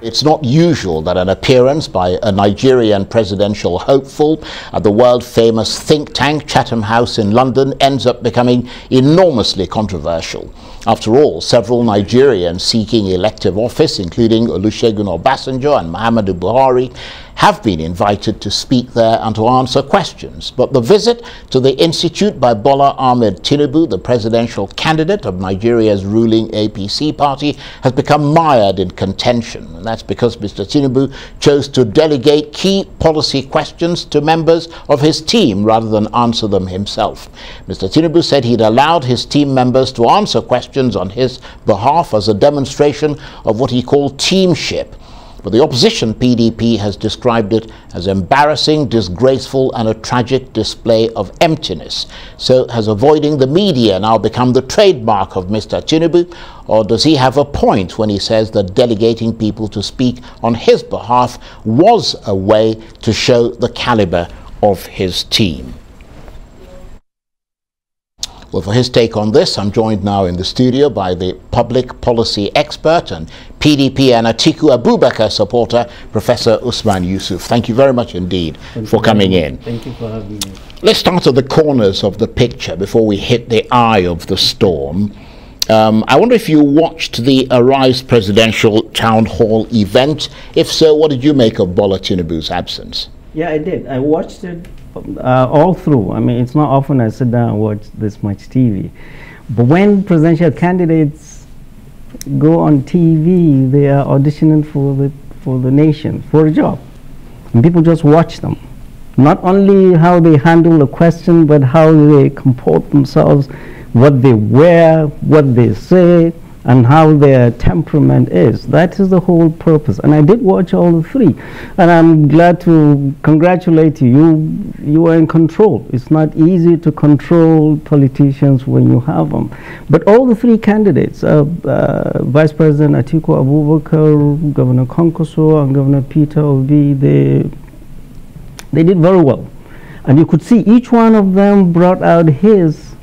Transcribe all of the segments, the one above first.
It's not usual that an appearance by a Nigerian presidential hopeful at the world-famous think tank Chatham House in London ends up becoming enormously controversial. After all, several Nigerians seeking elective office, including Olusegun Obasanjo and Muhammadu Buhari, have been invited to speak there and to answer questions. But the visit to the institute by Bola Ahmed Tinubu, the presidential candidate of Nigeria's ruling APC party, has become mired in contention. And that's because Mr. Tinubu chose to delegate key policy questions to members of his team rather than answer them himself. Mr. Tinubu said he'd allowed his team members to answer questions on his behalf as a demonstration of what he called teamship. But the opposition PDP has described it as embarrassing, disgraceful and a tragic display of emptiness. So has avoiding the media now become the trademark of Mr. Tinubu, or does he have a point when he says that delegating people to speak on his behalf was a way to show the caliber of his team? Well, for his take on this, I'm joined now in the studio by the public policy expert and PDP and Atiku Abubakar supporter, Professor Usman Yusuf. Thank you very much indeed for coming in. Thank you for having me. Let's start at the corners of the picture before we hit the eye of the storm. I wonder if you watched the Arise presidential town hall event. If so, what did you make of Bola Tinubu's absence? Yeah, I did. I watched it all through. I mean, it's not often I sit down and watch this much TV. But when presidential candidates go on TV, they are auditioning for the nation, for a job. And people just watch them. Not only how they handle the question, but how they comport themselves, what they wear, what they say, and how their temperament is. That is the whole purpose. And I did watch all the three. And I'm glad to congratulate you. You are in control. It's not easy to control politicians when you have them. But all the three candidates, Vice President Atiku Abubakar, Governor Konkoso, and Governor Peter Obi, they did very well. And you could see each one of them brought out his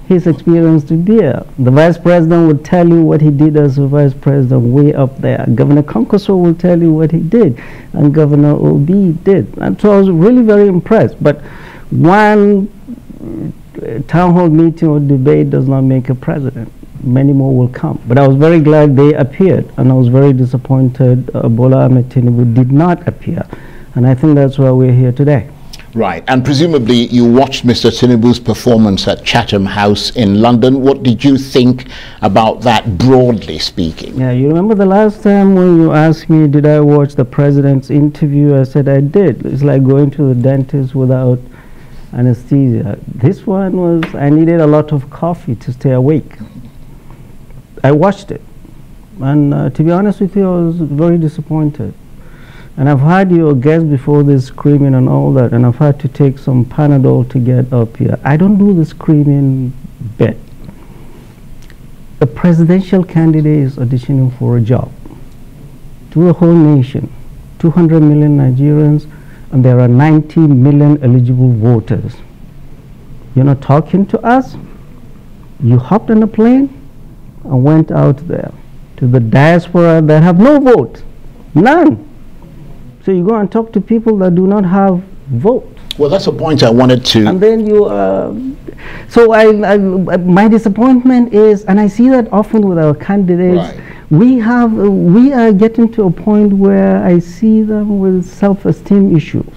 experience to bear. The vice president would tell you what he did as a vice president way up there. Governor Konkoso will tell you what he did, and Governor Obi did. And so I was really very impressed. But one town hall meeting or debate does not make a president. Many more will come. But I was very glad they appeared, and I was very disappointed Bola Ahmed Tinubu did not appear. And I think that's why we're here today. Right, and presumably you watched Mr. Tinubu's performance at Chatham House in London. What did you think about that, broadly speaking? Yeah, you remember the last time when you asked me, did I watch the president's interview? I said I did. It's like going to the dentist without anesthesia. This one was, I needed a lot of coffee to stay awake. I watched it. And to be honest with you, I was very disappointed. And I've had your guests before this screaming and all that, and I've had to take some Panadol to get up here. I don't do the screaming bit. A presidential candidate is auditioning for a job to a whole nation, 200 million Nigerians, and there are 90 million eligible voters. You're not talking to us. You hopped on a plane and went out there to the diaspora that have no vote, none. So you go and talk to people that do not have vote. Well, that's a point I wanted to... And then you... so my disappointment is, and I see that often with our candidates, right. We are getting to a point where I see them with self-esteem issues.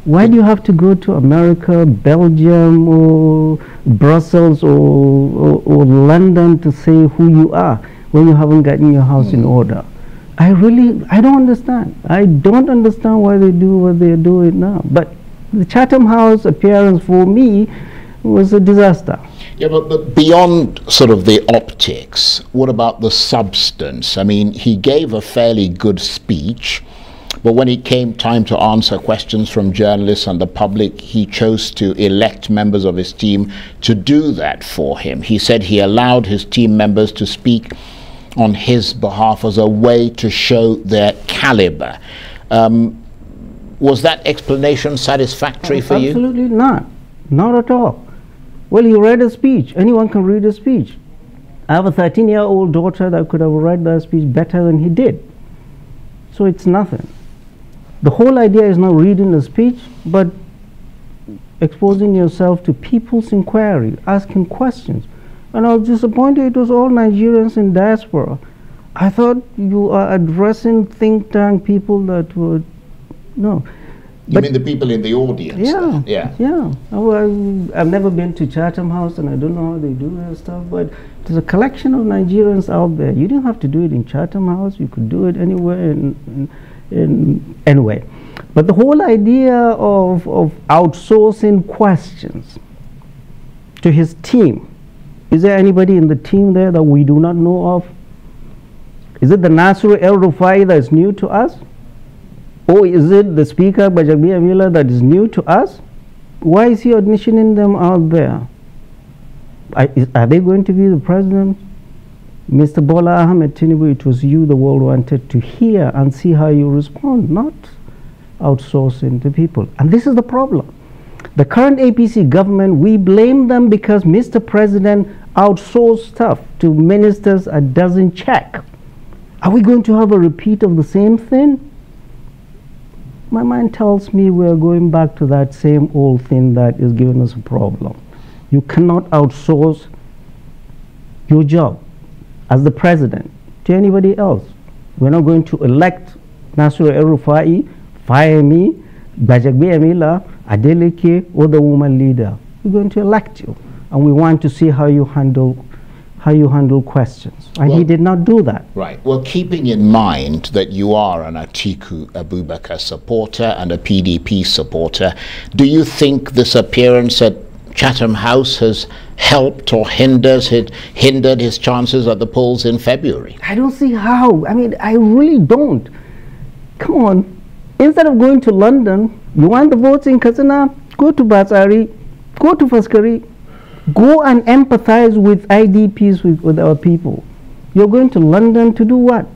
Why do you have to go to America, Belgium, or Brussels, or London to say who you are when you haven't gotten your house in order? I don't understand. I don't understand why they do what they're doing now. But the Chatham House appearance for me was a disaster. Yeah, but beyond sort of the optics, what about the substance? I mean, he gave a fairly good speech, but when it came time to answer questions from journalists and the public, he chose to elect members of his team to do that for him. He said he allowed his team members to speak on his behalf as a way to show their caliber. Was that explanation satisfactory for you? Absolutely not. Not at all. Well, he read a speech. Anyone can read a speech. I have a 13-year-old daughter that could have read that speech better than he did. So it's nothing. The whole idea is not reading a speech, but exposing yourself to people's inquiry, asking questions. And I was disappointed it was all Nigerians in diaspora. I thought you are addressing think tank people that would, no. You mean the people in the audience? Yeah, yeah. Yeah. I've never been to Chatham House and I don't know how they do their stuff, but there's a collection of Nigerians out there. You didn't have to do it in Chatham House. You could do it anywhere anyway. But the whole idea of outsourcing questions to his team, is there anybody in the team there that we do not know of? Is it the Nasir El-Rufai that is new to us? Or is it the Speaker, Bajagbi Amila, that is new to us? Why is he auditioning them out there? Are they going to be the president? Mr. Bola Ahmed Tinubu, it was you the world wanted to hear and see how you respond, not outsourcing to people. And this is the problem. The current APC government, we blame them because Mr. President outsourced stuff to ministers that doesn't check. Are we going to have a repeat of the same thing? My mind tells me we're going back to that same old thing that is giving us a problem. You cannot outsource your job as the president to anybody else. We're not going to elect Nasir El-Rufai, fire me, Bajagbi Amila, Adeleke, or the woman leader. We're going to elect you, and we want to see how you handle questions. And he did not do that. Right. Well, keeping in mind that you are an Atiku Abubakar supporter and a PDP supporter, do you think this appearance at Chatham House has helped or hindered his chances at the polls in February? I don't see how. I mean, I really don't. Come on. Instead of going to London, you want the votes in Katsina, go to Batsari, go to Faskari, go and empathize with IDPs, with our people. You're going to London to do what?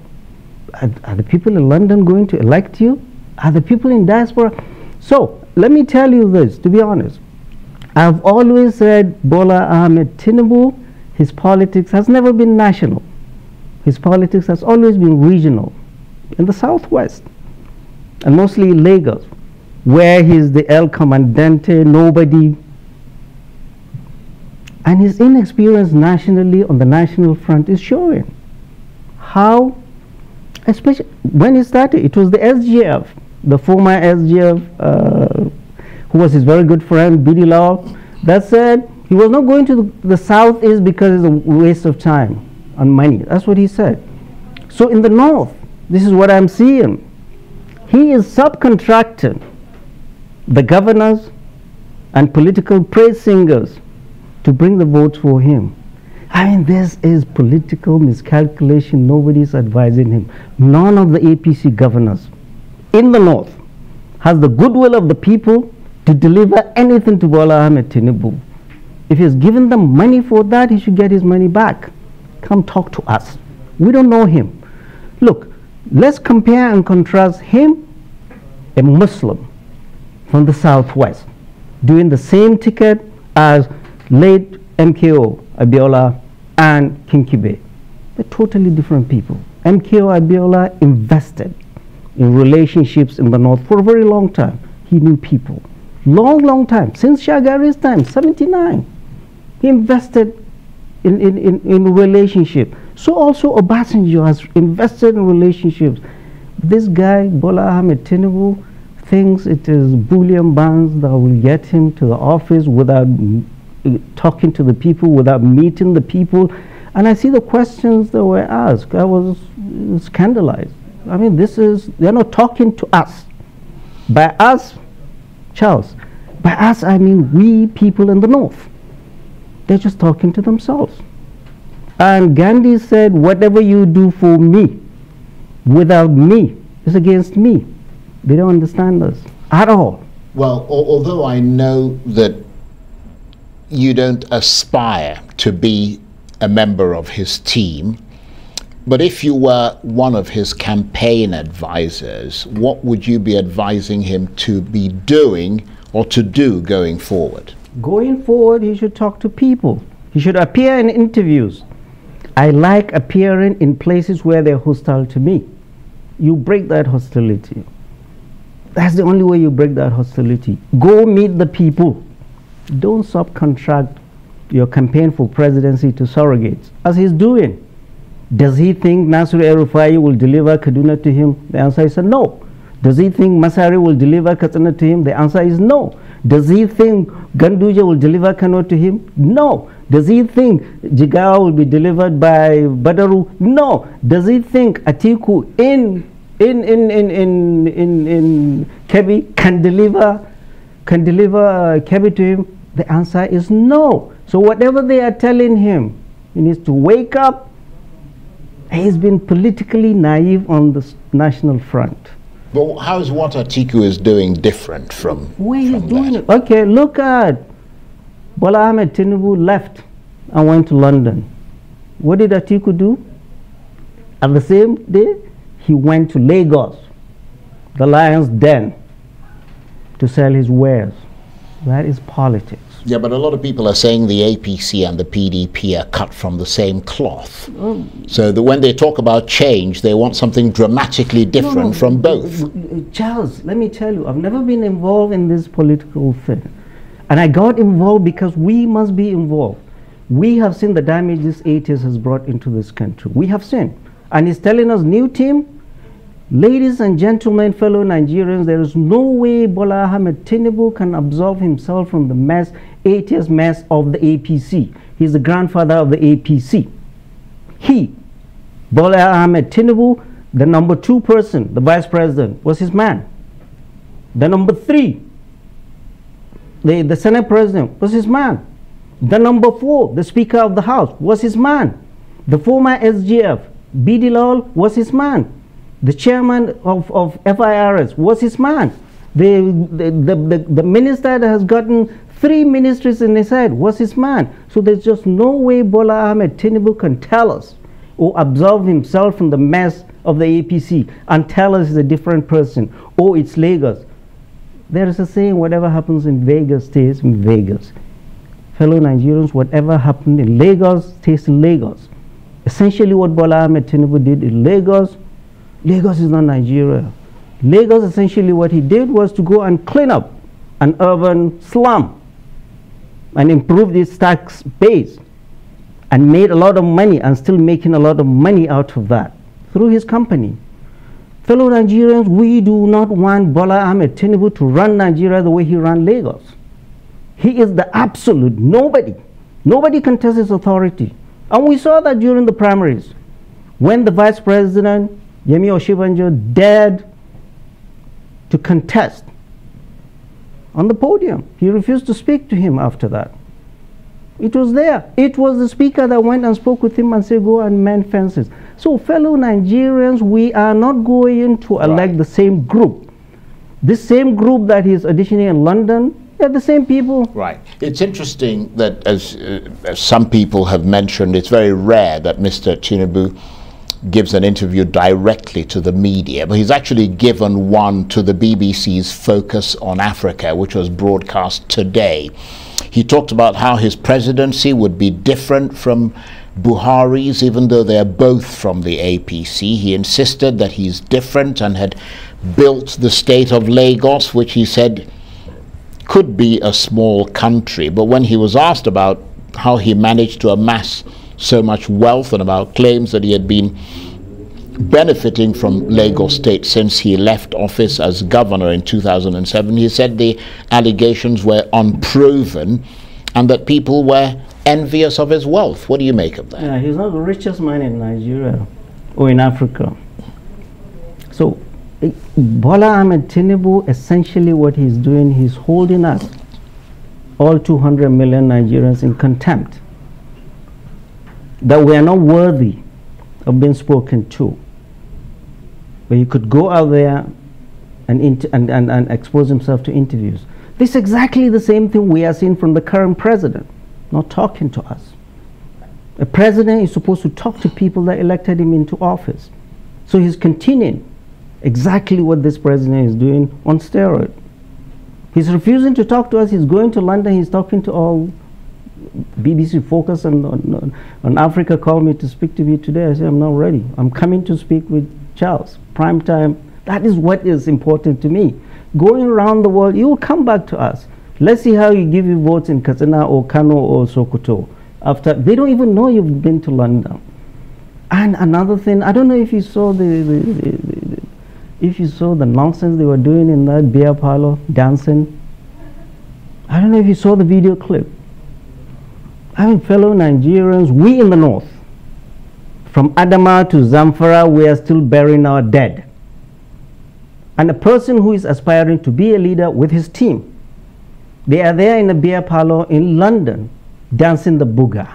Are the people in London going to elect you? Are the people in diaspora? So, let me tell you this, to be honest. I've always said Bola Ahmed Tinubu, his politics has never been national. His politics has always been regional, in the southwest, and mostly Lagos, where he's the El Comandante, nobody. And his inexperience nationally on the national front is showing. How, especially when he started, it was the SGF, the former SGF, who was his very good friend, Bidi Lal, that said he was not going to the southeast because it's a waste of time and money. That's what he said. So in the north, this is what I'm seeing. He is subcontracting the governors and political praise singers to bring the votes for him. I mean, this is political miscalculation. Nobody's advising him. None of the APC governors in the north has the goodwill of the people to deliver anything to Bola Ahmed Tinubu. If he's given them money for that, he should get his money back. Come talk to us. We don't know him. Look, let's compare and contrast him, a Muslim from the southwest, doing the same ticket as late MKO Abiola and Kinkibe. They're totally different people. MKO Abiola invested in relationships in the north for a very long time. He knew people. Long time, since Shagari's time, 79. He invested in relationship. So also Obasanjo has invested in relationships. This guy, Bola Ahmed Tinubu, thinks it is bullion bonds that will get him to the office without talking to the people, without meeting the people. And I see the questions that were asked. I was scandalized. I mean, they're not talking to us. By us, Charles, by us I mean we people in the north. They're just talking to themselves. And Gandhi said, whatever you do for me, without me, is against me. They don't understand us at all. Well, although I know that you don't aspire to be a member of his team, but if you were one of his campaign advisors, what would you be advising him to be doing or to do going forward? Going forward, he should talk to people. He should appear in interviews. I like appearing in places where they're hostile to me. you break that hostility. That's the only way you break that hostility. Go meet the people. Don't subcontract your campaign for presidency to surrogates, as he's doing. Does he think Nasir El-Rufai will deliver Kaduna to him? The answer is no. Does he think Masari will deliver Katsina to him? The answer is no. Does he think Ganduja will deliver Kano to him? No. Does he think Jigawa will be delivered by Badaru? No. Does he think Atiku in Kebbi can deliver Kebbi to him? The answer is no. So whatever they are telling him, he needs to wake up. He's been politically naive on the national front. But how is what Atiku is doing different from where he's doing that? it? Okay, look at Bola Ahmed Tinubu left and went to London. What did Atiku do? At the same day, he went to Lagos, the lion's den, to sell his wares. That is politics. Yeah, but a lot of people are saying the APC and the PDP are cut from the same cloth. So that when they talk about change, they want something dramatically different from both. Charles, let me tell you, I've never been involved in this political thing. And I got involved because we must be involved. We have seen the damage this 8 years has brought into this country. We have seen. And he's telling us, new team, ladies and gentlemen, fellow Nigerians, there is no way Bola Ahmed Tinubu can absolve himself from the mess, 8 years mess of the APC. He's the grandfather of the APC. He, Bola Ahmed Tinubu, the number 2 person, the vice president, was his man. The number 3, the Senate president, was his man. The number 4, the Speaker of the House, was his man. The former SGF, B.D. Lawal, was his man. The chairman of FIRS was his man. The minister that has gotten 3 ministries in his head was his man. So there's just no way Bola Ahmed Tinubu can tell us or absolve himself from the mess of the APC and tell us he's a different person. Oh, it's Lagos. There is a saying, whatever happens in Vegas stays in Vegas. Fellow Nigerians, whatever happened in Lagos stays in Lagos. Essentially what Bola Ahmed Tinubu did in Lagos, Lagos is not Nigeria. Lagos, essentially what he did was to go and clean up an urban slum and improve its tax base and made a lot of money and still making a lot of money out of that through his company. Fellow Nigerians, we do not want Bola Ahmed Tinubu to run Nigeria the way he ran Lagos. He is the absolute nobody. Nobody contests his authority. And we saw that during the primaries when the vice president, Yemi Oshibanjo, dared to contest on the podium. He refused to speak to him after that. It was there. It was the speaker that went and spoke with him and said, go and mend fences. So fellow Nigerians, we are not going to elect the same group. This same group that is auditioning in London, they're the same people. Right. It's interesting that as some people have mentioned, it's very rare that Mr. Tinubu gives an interview directly to the media, but he's actually given one to the BBC's Focus on Africa, which was broadcast today. He talked about how his presidency would be different from Buhari's, even though they're both from the APC. He insisted that he's different and had built the state of Lagos, which he said could be a small country. But when he was asked about how he managed to amass so much wealth and about claims that he had been benefiting from Lagos State since he left office as governor in 2007, he said the allegations were unproven and that people were envious of his wealth. What do you make of that? Yeah, he's not the richest man in Nigeria or in Africa. So Bola Ahmed Tinubu, essentially what he's doing, he's holding us, all 200 million Nigerians, in contempt. That we are not worthy of being spoken to. But he could go out there and expose himself to interviews. This is exactly the same thing we are seeing from the current president, not talking to us. A president is supposed to talk to people that elected him into office. So he's continuing exactly what this president is doing on steroid. He's refusing to talk to us. He's going to London. He's talking to all. BBC Focus on Africa called me to speak to you today. I said, I'm not ready. I'm coming to speak with Charles prime time. That is what is important to me. Going around the world, you will come back to us. Let's see how you give you votes in Katsina or Kano or Sokoto. After they don't even know you've been to London. And another thing, I don't know if you saw if you saw the nonsense they were doing in that beer parlor, dancing. I don't know if you saw the video clip. I mean, fellow Nigerians, we in the north, from Adama to Zamfara, we are still burying our dead. And a person who is aspiring to be a leader with his team, they are there in a beer parlor in London, dancing the booger.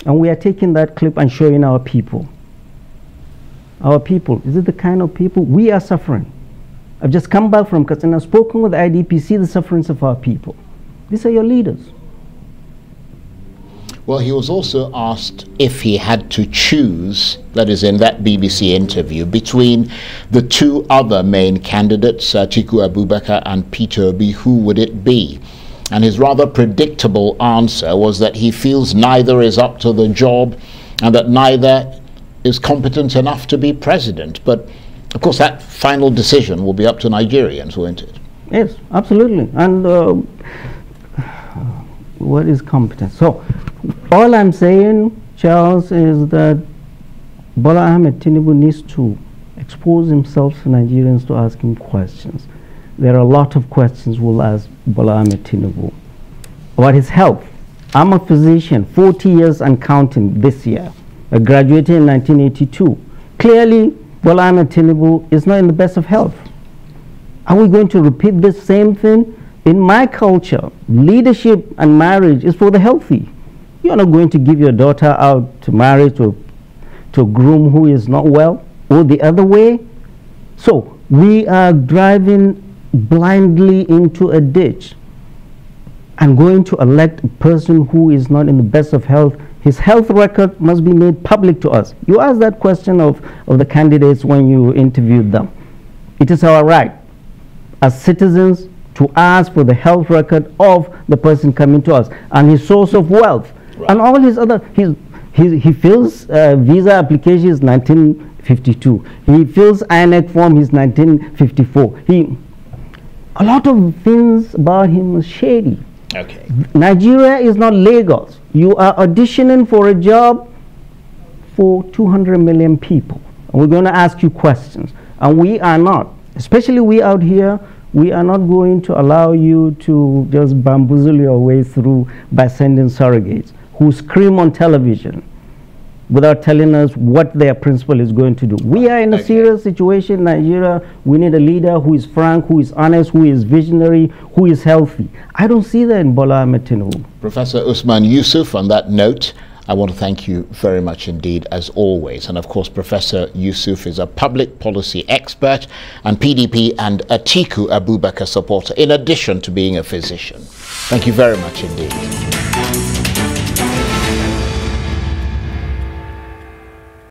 And we are taking that clip and showing our people. Our people, is it the kind of people we are suffering? I've just come back from Katsina, spoken with IDP, see the sufferings of our people. These are your leaders. Well, he was also asked if he had to choose, that is in that BBC interview, between the two other main candidates, Atiku Abubakar and Peter Obi, who would it be? And his rather predictable answer was that he feels neither is up to the job and that neither is competent enough to be president. But of course that final decision will be up to Nigerians, won't it? Yes, absolutely. And what is competence? So all I'm saying, Charles, is that Bola Ahmed Tinubu needs to expose himself to Nigerians to ask him questions. There are a lot of questions we'll ask Bola Ahmed Tinubu about his health. I'm a physician, 40 years and counting this year. I graduated in 1982. Clearly, Bola Ahmed Tinubu is not in the best of health. Are we going to repeat this same thing? In my culture, leadership and marriage is for the healthy. You're not going to give your daughter out to marry to a groom who is not well, or the other way. So we are driving blindly into a ditch and going to elect a person who is not in the best of health. His health record must be made public to us. You asked that question of the candidates when you interviewed them. It is our right as citizens to ask for the health record of the person coming to us and his source of wealth. Right. And all his other, he fills visa applications 1952. He fills INEC form, he's 1954. A lot of things about him is shady. Okay. Nigeria is not Lagos. You are auditioning for a job for 200 million people. And we're going to ask you questions. And we are not, especially we out here, we are not going to allow you to just bamboozle your way through by sending surrogates who scream on television without telling us what their principal is going to do. We are in a serious situation in Nigeria. We need a leader who is frank, who is honest, who is visionary, who is healthy. I don't see that in Bola Ahmed Tinubu. Professor Usman Yusuf, on that note, I want to thank you very much indeed, as always. And of course, Professor Yusuf is a public policy expert and PDP and Atiku Abubakar supporter, in addition to being a physician. Thank you very much indeed.